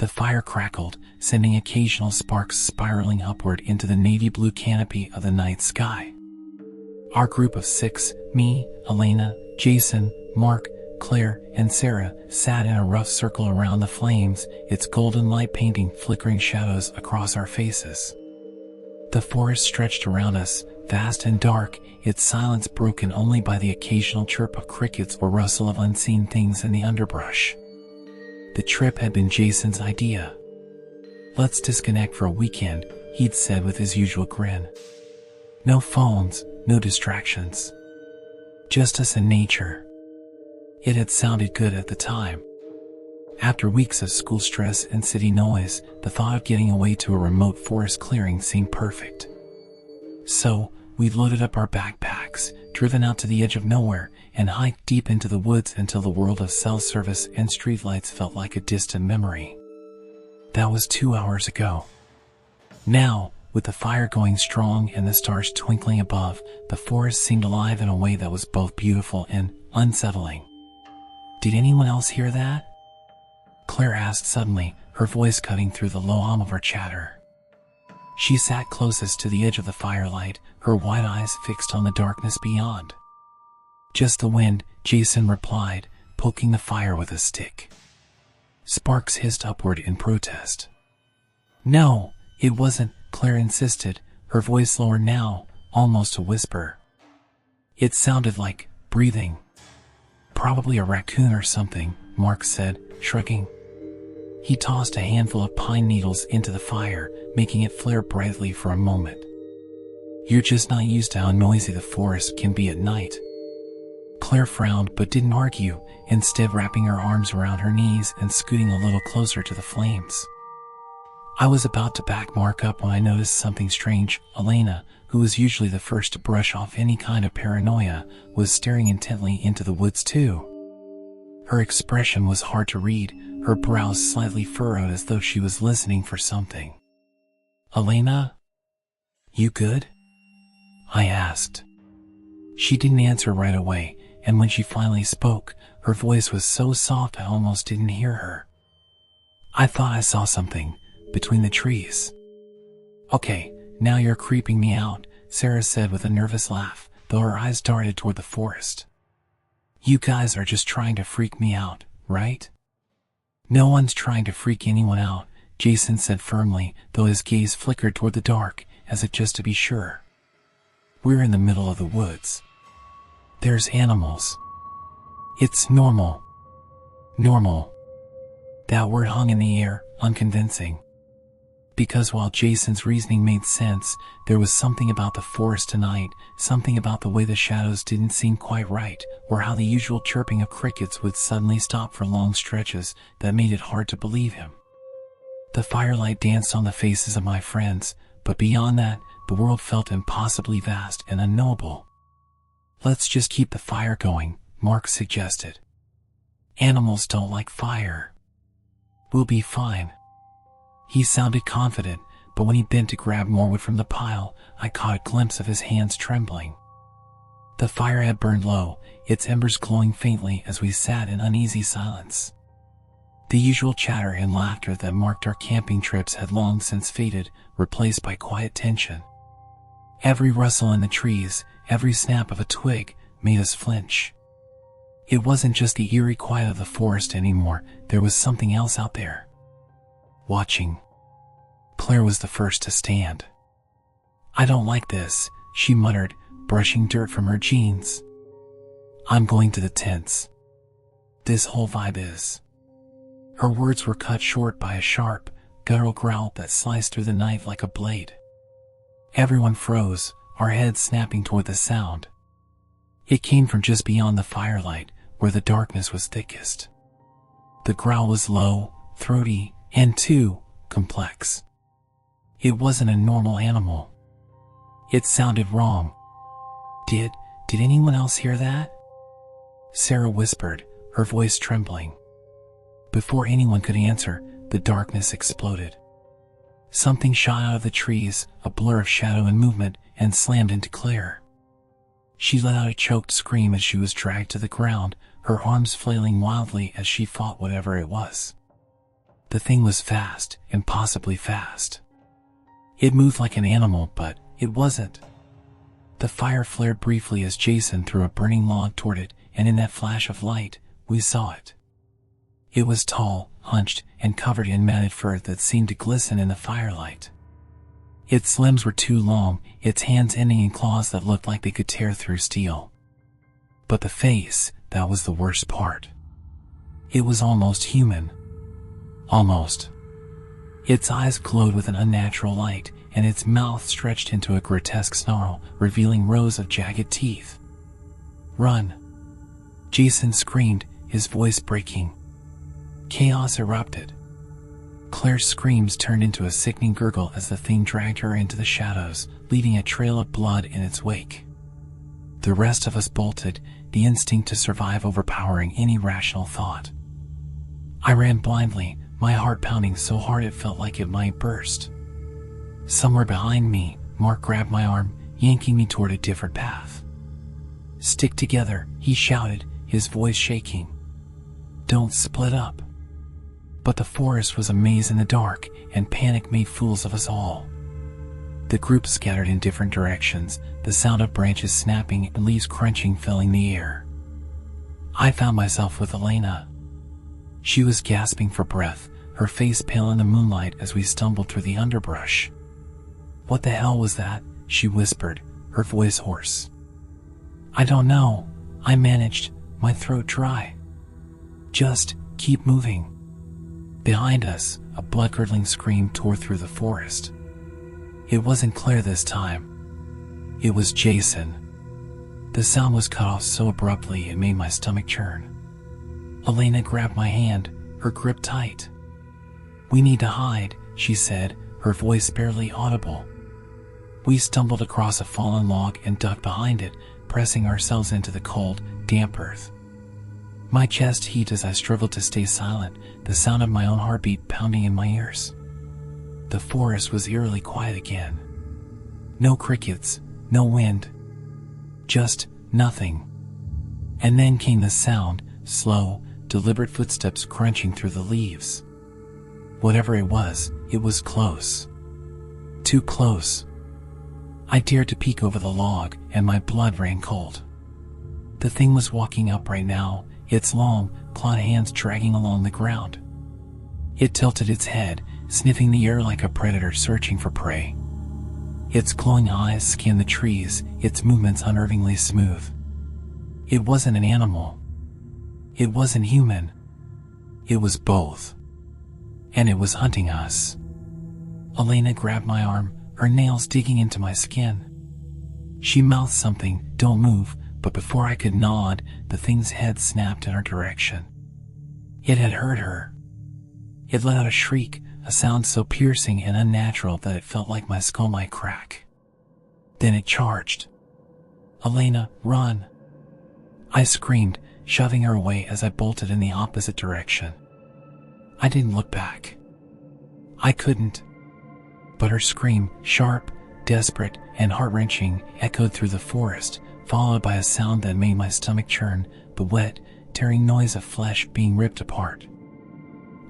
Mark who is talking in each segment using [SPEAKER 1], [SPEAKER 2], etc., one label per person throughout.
[SPEAKER 1] The fire crackled, sending occasional sparks spiraling upward into the navy blue canopy of the night sky. Our group of 6, me, Elena, Jason, Mark, Claire, and Sarah, sat in a rough circle around the flames, its golden light painting flickering shadows across our faces. The forest stretched around us, vast and dark, its silence broken only by the occasional chirp of crickets or rustle of unseen things in the underbrush. The trip had been Jason's idea. "Let's disconnect for a weekend," he'd said with his usual grin. "No phones, no distractions. Just us and nature." It had sounded good at the time. After weeks of school stress and city noise, the thought of getting away to a remote forest clearing seemed perfect. So, we loaded up our backpacks, driven out to the edge of nowhere, and hiked deep into the woods until the world of cell service and streetlights felt like a distant memory. That was 2 hours ago. Now, with the fire going strong and the stars twinkling above, the forest seemed alive in a way that was both beautiful and unsettling. "Did anyone else hear that?" Claire asked suddenly, her voice cutting through the low hum of our chatter. She sat closest to the edge of the firelight, her wide eyes fixed on the darkness beyond. "Just the wind," Jason replied, poking the fire with a stick. Sparks hissed upward in protest. "No, it wasn't," Claire insisted, her voice lower now, almost a whisper. "It sounded like breathing." "Probably a raccoon or something," Mark said, shrugging. He tossed a handful of pine needles into the fire, making it flare brightly for a moment. "You're just not used to how noisy the forest can be at night." Claire frowned but didn't argue, instead wrapping her arms around her knees and scooting a little closer to the flames. I was about to back Mark up when I noticed something strange. Elena, who was usually the first to brush off any kind of paranoia, was staring intently into the woods too. Her expression was hard to read, her brows slightly furrowed as though she was listening for something. "Elena? You good?" I asked. She didn't answer right away, and when she finally spoke, her voice was so soft I almost didn't hear her. "I thought I saw something between the trees." "Okay, now you're creeping me out," Sarah said with a nervous laugh, though her eyes darted toward the forest. "You guys are just trying to freak me out, right?" "No one's trying to freak anyone out," Jason said firmly, though his gaze flickered toward the dark, as if just to be sure. "We're in the middle of the woods. There's animals. It's normal." Normal. That word hung in the air, unconvincing. Because while Jason's reasoning made sense, there was something about the forest tonight, something about the way the shadows didn't seem quite right, or how the usual chirping of crickets would suddenly stop for long stretches, that made it hard to believe him. The firelight danced on the faces of my friends, but beyond that, the world felt impossibly vast and unknowable. "Let's just keep the fire going," Mark suggested. "Animals don't like fire. We'll be fine." He sounded confident, but when he bent to grab more wood from the pile, I caught a glimpse of his hands trembling. The fire had burned low, its embers glowing faintly as we sat in uneasy silence. The usual chatter and laughter that marked our camping trips had long since faded, replaced by quiet tension. Every rustle in the trees, every snap of a twig, made us flinch. It wasn't just the eerie quiet of the forest anymore, there was something else out there. Watching. Claire was the first to stand. "I don't like this," she muttered, brushing dirt from her jeans. "I'm going to the tents. This whole vibe is..." Her words were cut short by a sharp, guttural growl that sliced through the night like a blade. Everyone froze, our heads snapping toward the sound. It came from just beyond the firelight, where the darkness was thickest. The growl was low, throaty, and too complex. It wasn't a normal animal. It sounded wrong. Did anyone else hear that?" Sarah whispered, her voice trembling. Before anyone could answer, the darkness exploded. Something shot out of the trees, a blur of shadow and movement, and slammed into Claire. She let out a choked scream as she was dragged to the ground, her arms flailing wildly as she fought whatever it was. The thing was fast, impossibly fast. It moved like an animal, but it wasn't. The fire flared briefly as Jason threw a burning log toward it, and in that flash of light, we saw it. It was tall, hunched, and covered in matted fur that seemed to glisten in the firelight. Its limbs were too long, its hands ending in claws that looked like they could tear through steel. But the face, that was the worst part. It was almost human. Almost. Its eyes glowed with an unnatural light, and its mouth stretched into a grotesque snarl, revealing rows of jagged teeth. "Run!" Jason screamed, his voice breaking. Chaos erupted. Claire's screams turned into a sickening gurgle as the thing dragged her into the shadows, leaving a trail of blood in its wake. The rest of us bolted, the instinct to survive overpowering any rational thought. I ran blindly, my heart pounding so hard it felt like it might burst. Somewhere behind me, Mark grabbed my arm, yanking me toward a different path. "Stick together," he shouted, his voice shaking. "Don't split up." But the forest was a maze in the dark, and panic made fools of us all. The group scattered in different directions, the sound of branches snapping and leaves crunching filling the air. I found myself with Elena. She was gasping for breath, her face pale in the moonlight as we stumbled through the underbrush. "What the hell was that?" she whispered, her voice hoarse. "I don't know," I managed, my throat dry. "Just keep moving." Behind us, a blood-curdling scream tore through the forest. It wasn't Claire this time. It was Jason. The sound was cut off so abruptly it made my stomach churn. Elena grabbed my hand, her grip tight. "We need to hide," she said, her voice barely audible. We stumbled across a fallen log and ducked behind it, pressing ourselves into the cold, damp earth. My chest heaved as I struggled to stay silent, the sound of my own heartbeat pounding in my ears. The forest was eerily quiet again. No crickets, no wind. Just nothing. And then came the sound, slow, deliberate footsteps crunching through the leaves. Whatever it was close. Too close. I dared to peek over the log, and my blood ran cold. The thing was walking upright now, its long, clawed hands dragging along the ground. It tilted its head, sniffing the air like a predator searching for prey. Its glowing eyes scanned the trees, its movements unnervingly smooth. It wasn't an animal. It wasn't human. It was both. And it was hunting us. Elena grabbed my arm, her nails digging into my skin. She mouthed something, "Don't move," but before I could nod, the thing's head snapped in our direction. It had heard her. It let out a shriek, a sound so piercing and unnatural that it felt like my skull might crack. Then it charged. "Elena, run!" I screamed, shoving her away as I bolted in the opposite direction. I didn't look back. I couldn't. But her scream, sharp, desperate, and heart-wrenching, echoed through the forest, followed by a sound that made my stomach churn, the wet, tearing noise of flesh being ripped apart.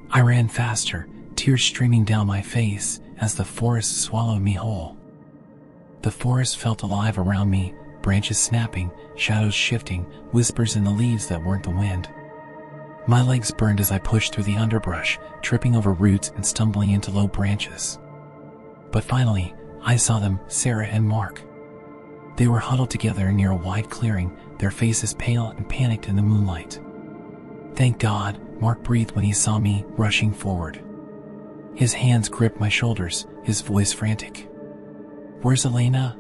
[SPEAKER 1] I ran faster, tears streaming down my face as the forest swallowed me whole. The forest felt alive around me, branches snapping, shadows shifting, whispers in the leaves that weren't the wind. My legs burned as I pushed through the underbrush, tripping over roots and stumbling into low branches. But finally, I saw them, Sarah and Mark. They were huddled together near a wide clearing, their faces pale and panicked in the moonlight. "Thank God," Mark breathed when he saw me, rushing forward. His hands gripped my shoulders, his voice frantic. "Where's Elena?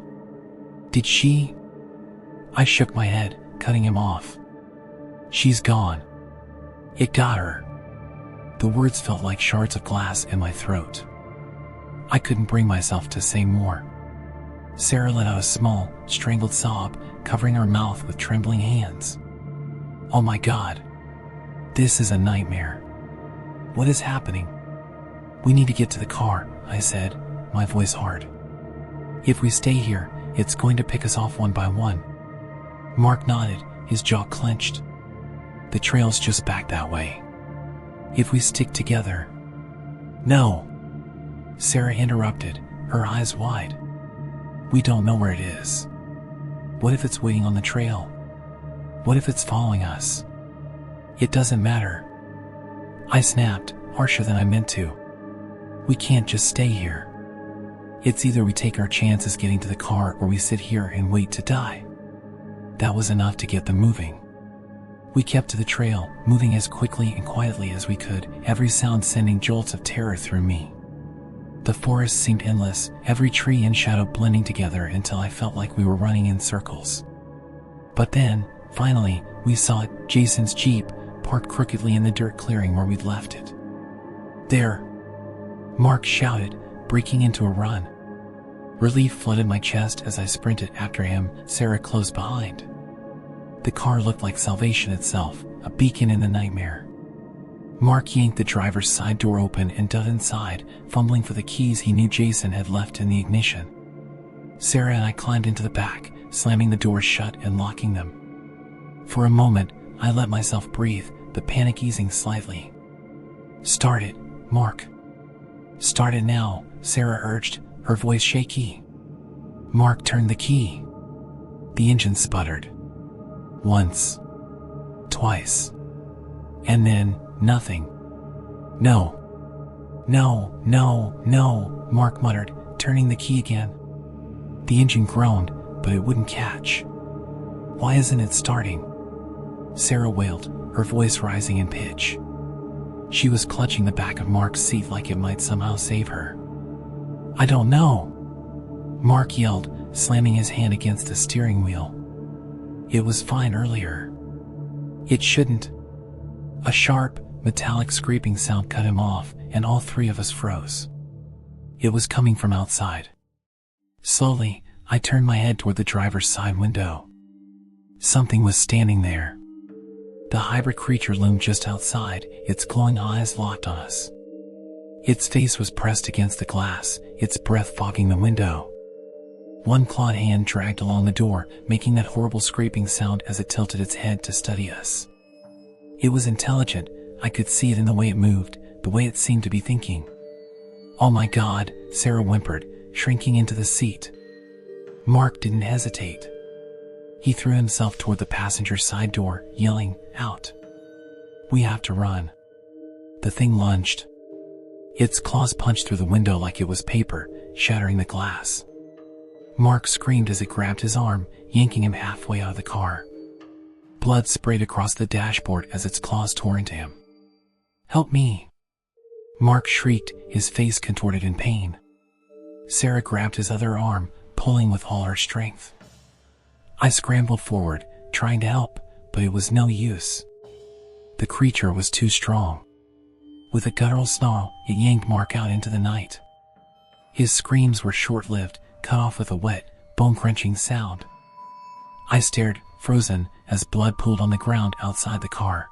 [SPEAKER 1] Did she?" I shook my head, cutting him off. "She's gone. It got her." The words felt like shards of glass in my throat. I couldn't bring myself to say more. Sarah let out a small, strangled sob, covering her mouth with trembling hands. "Oh my God. This is a nightmare. What is happening?" "We need to get to the car," I said, my voice hard. "If we stay here, it's going to pick us off one by one." Mark nodded, his jaw clenched. "The trail's just back that way. If we stick together..." No, Sarah interrupted, her eyes wide. We don't know where it is. What if it's waiting on the trail? What if it's following us? It doesn't matter. I snapped, harsher than I meant to. We can't just stay here. It's either we take our chances getting to the car or we sit here and wait to die. That was enough to get them moving. We kept to the trail, moving as quickly and quietly as we could, every sound sending jolts of terror through me. The forest seemed endless, every tree and shadow blending together until I felt like we were running in circles. But then, finally, we saw it, Jason's Jeep, parked crookedly in the dirt clearing where we'd left it. There! Mark shouted, breaking into a run. Relief flooded my chest as I sprinted after him, Sarah close behind. The car looked like salvation itself, a beacon in the nightmare. Mark yanked the driver's side door open and dove inside, fumbling for the keys he knew Jason had left in the ignition. Sarah and I climbed into the back, slamming the doors shut and locking them. For a moment, I let myself breathe, the panic easing slightly. Start it, Mark. Start it now, Sarah urged, her voice shaky. Mark turned the key. The engine sputtered. Once. Twice. And then, nothing. No. No, no, no, Mark muttered, turning the key again. The engine groaned, but it wouldn't catch. Why isn't it starting? Sarah wailed, her voice rising in pitch. She was clutching the back of Mark's seat like it might somehow save her. I don't know, Mark yelled, slamming his hand against the steering wheel. It was fine earlier. It shouldn't. A sharp, metallic scraping sound cut him off, and all three of us froze. It was coming from outside. Slowly, I turned my head toward the driver's side window. Something was standing there. The hybrid creature loomed just outside, its glowing eyes locked on us. Its face was pressed against the glass, its breath fogging the window. One clawed hand dragged along the door, making that horrible scraping sound as it tilted its head to study us. It was intelligent. I could see it in the way it moved, the way it seemed to be thinking. Oh my God, Sarah whimpered, shrinking into the seat. Mark didn't hesitate. He threw himself toward the passenger side door, yelling, "Out! We have to run." The thing lunged. Its claws punched through the window like it was paper, shattering the glass. Mark screamed as it grabbed his arm, yanking him halfway out of the car. Blood sprayed across the dashboard as its claws tore into him. "Help me!" Mark shrieked, his face contorted in pain. Sarah grabbed his other arm, pulling with all her strength. I scrambled forward, trying to help, but it was no use. The creature was too strong. With a guttural snarl, it yanked Mark out into the night. His screams were short-lived, cut off with a wet, bone-crunching sound. I stared, frozen, as blood pooled on the ground outside the car.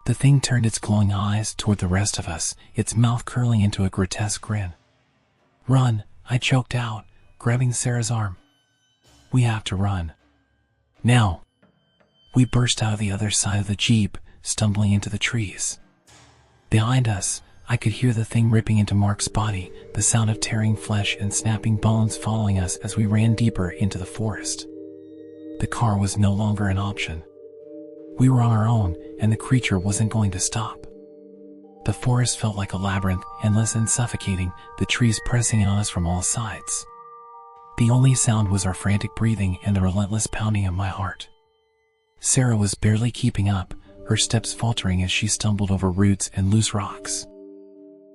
[SPEAKER 1] The thing turned its glowing eyes toward the rest of us, its mouth curling into a grotesque grin. "Run," I choked out, grabbing Sarah's arm. "We have to run. Now." We burst out of the other side of the Jeep, stumbling into the trees. Behind us, I could hear the thing ripping into Mark's body, the sound of tearing flesh and snapping bones following us as we ran deeper into the forest. The car was no longer an option. We were on our own, and the creature wasn't going to stop. The forest felt like a labyrinth, endless and suffocating, the trees pressing in on us from all sides. The only sound was our frantic breathing and the relentless pounding of my heart. Sarah was barely keeping up, her steps faltering as she stumbled over roots and loose rocks.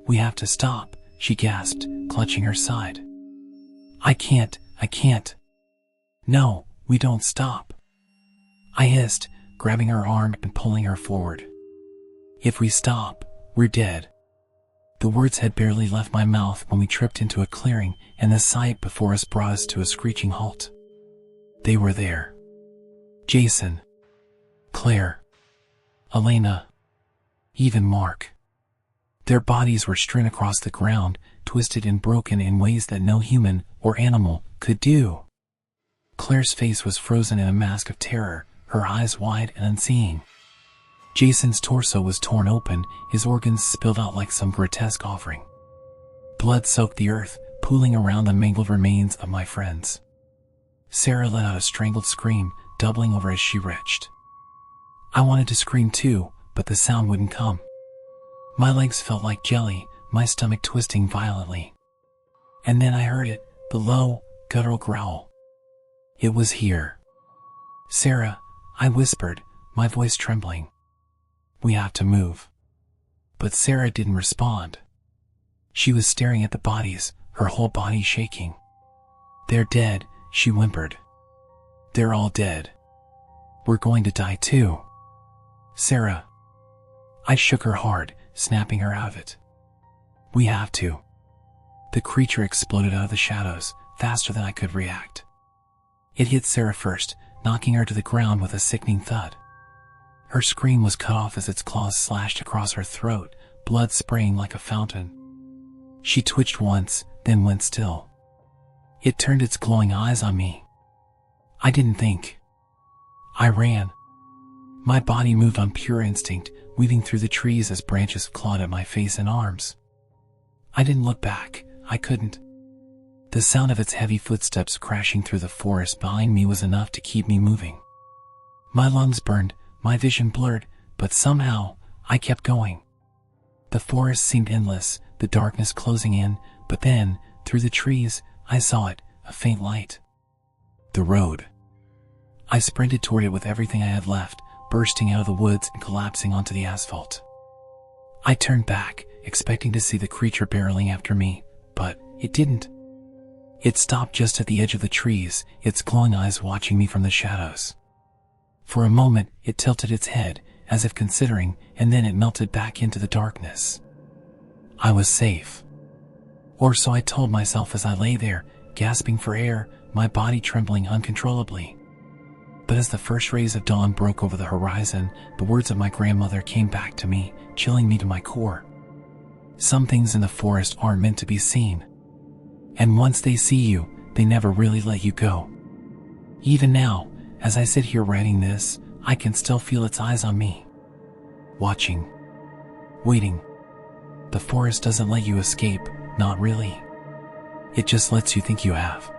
[SPEAKER 1] "We have to stop," she gasped, clutching her side. I can't. "No, we don't stop," I hissed, grabbing her arm and pulling her forward. "If we stop, we're dead." The words had barely left my mouth when we tripped into a clearing, and the sight before us brought us to a screeching halt. They were there. Jason, Claire, Elena, even Mark. Their bodies were strewn across the ground, twisted and broken in ways that no human or animal could do. Claire's face was frozen in a mask of terror, her eyes wide and unseeing. Jason's torso was torn open, his organs spilled out like some grotesque offering. Blood soaked the earth, pooling around the mangled remains of my friends. Sarah let out a strangled scream, doubling over as she retched. I wanted to scream too, but the sound wouldn't come. My legs felt like jelly, my stomach twisting violently. And then I heard it, the low, guttural growl. It was here. Sarah, I whispered, my voice trembling. We have to move. But Sarah didn't respond. She was staring at the bodies, her whole body shaking. They're dead, she whimpered. They're all dead. We're going to die too. Sarah. I shook her hard, snapping her out of it. We have to. The creature exploded out of the shadows, faster than I could react. It hit Sarah first, knocking her to the ground with a sickening thud. Her scream was cut off as its claws slashed across her throat, blood spraying like a fountain. She twitched once, then went still. It turned its glowing eyes on me. I didn't think. I ran. My body moved on pure instinct, weaving through the trees as branches clawed at my face and arms. I didn't look back. I couldn't. The sound of its heavy footsteps crashing through the forest behind me was enough to keep me moving. My lungs burned, my vision blurred, but somehow, I kept going. The forest seemed endless, the darkness closing in, but then, through the trees, I saw it, a faint light. The road. I sprinted toward it with everything I had left, bursting out of the woods and collapsing onto the asphalt. I turned back, expecting to see the creature barreling after me, but it didn't. It stopped just at the edge of the trees, its glowing eyes watching me from the shadows. For a moment, it tilted its head, as if considering, and then it melted back into the darkness. I was safe. Or so I told myself as I lay there, gasping for air, my body trembling uncontrollably. But as the first rays of dawn broke over the horizon, the words of my grandmother came back to me, chilling me to my core. Some things in the forest aren't meant to be seen. And once they see you, they never really let you go. Even now, as I sit here writing this, I can still feel its eyes on me. Watching. Waiting. The forest doesn't let you escape, not really. It just lets you think you have.